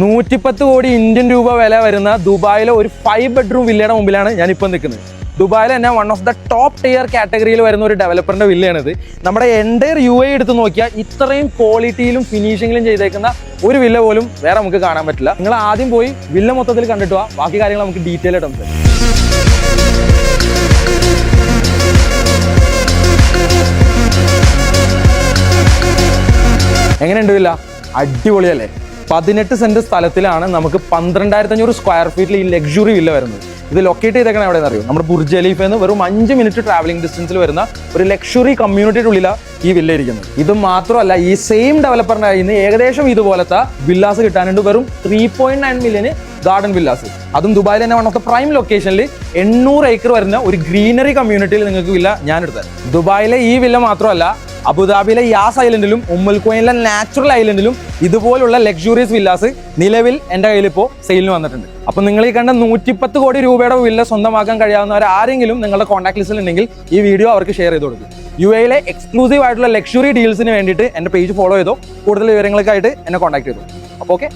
110 കോടി ഇന്ത്യൻ രൂപ വില വരുന്ന ദുബായിലെ ഒരു 5 ബെഡ്റൂം വില്ലയുടെ മുമ്പിലാണ് ഞാനിപ്പോൾ നിൽക്കുന്നത്. ദുബായിൽ തന്നെ one of the top tier കാറ്റഗറിയിൽ വരുന്ന ഒരു ഡെവലപ്പറിന്റെ വില്ലയാണിത്. നമ്മുടെ എൻ്റയർ UAE എടുത്ത് നോക്കിയാൽ ഇത്രയും ക്വാളിറ്റിയിലും ഫിനിഷിങ്ങിലും ചെയ്തേക്കുന്ന ഒരു വില്ല പോലും വേറെ നമുക്ക് കാണാൻ പറ്റില്ല. നിങ്ങൾ ആദ്യം പോയി വില്ല മൊത്തത്തിൽ കണ്ടിട്ട് വാ, ബാക്കി കാര്യങ്ങൾ നമുക്ക് ഡീറ്റെയിൽ ആയിട്ട് സംസാരിക്കാം. എങ്ങനെയുണ്ട് വില്ല? അടിപൊളിയല്ലേ? 18 സെന്റ് സ്ഥലത്തിലാണ് നമുക്ക് 12,500 സ്ക്വയർ ഫീറ്റിൽ ഈ ലക്ഷറി വില്ല വരുന്നത്. ഇത് ലൊക്കേറ്റ് ചെയ്തേക്കണ എവിടെയെന്ന് അറിയോ? നമ്മുടെ ബുർജ് ഖലീഫയിൽ വെറും 5 മിനിറ്റ് ട്രാവലിംഗ് ഡിസ്റ്റൻസിൽ വരുന്ന ഒരു ലക്ഷറി കമ്മ്യൂണിറ്റിയുടെ ഉള്ളിലാണ് ഈ വില്ല ഇരിക്കുന്നത്. ഇത് മാത്രമല്ല, ഈ സെയിം ഡെവലപ്പറിന്റെ കയ്യിൽ നിന്ന് ഏകദേശം ഇതുപോലത്തെ വില്ലാസ് കിട്ടാനുണ്ട്. വെറും 3.9 മില്യന് ഗാർഡൻ വില്ലാസ്, അതും ദുബായിൽ തന്നെ വൺ ഓഫ് ദ പ്രൈം ലൊക്കേഷനിൽ 800 ഏക്കർ വരുന്ന ഒരു ഗ്രീനറി കമ്മ്യൂണിറ്റിയിൽ നിങ്ങൾക്ക് വില്ല ഞാൻ എടുത്തത്. ദുബായിലെ ഈ വില്ല മാത്രമല്ല, അബുദാബിയിലെ യാസ് ഐലൻഡിലും ഉമ്മുൽ ഖുവൈനിലെ നാച്ചുറൽ ഐലൻഡിലും ഇതുപോലുള്ള ലക്ഷൂറിയസ് വില്ലാസ് നിലവിൽ എൻ്റെ കയ്യിൽ ഇപ്പോൾ സെയിലിന് വന്നിട്ടുണ്ട്. അപ്പോൾ നിങ്ങൾ ഈ കണ്ട 110 കോടി രൂപയുടെ വില്ല സ്വന്തമാക്കാൻ കഴിയാവുന്നവർ ആരെങ്കിലും നിങ്ങളുടെ കോൺടാക്ട് ലിസ്റ്റിൽ ഉണ്ടെങ്കിൽ ഈ വീഡിയോ അവർക്ക് ഷെയർ ചെയ്ത് കൊടുക്കും. UAEയിലെ എക്സ്ക്ലൂസീവ് ആയിട്ടുള്ള ലക്ഷറി ഡീൽസിന് വേണ്ടിയിട്ട് എൻ്റെ പേജ് ഫോളോ ചെയ്തോ. കൂടുതൽ വിവരങ്ങൾക്കായിട്ട് എന്നെ കോൺടാക്ട് ചെയ്തോ. അപ്പോൾ ഓക്കെ.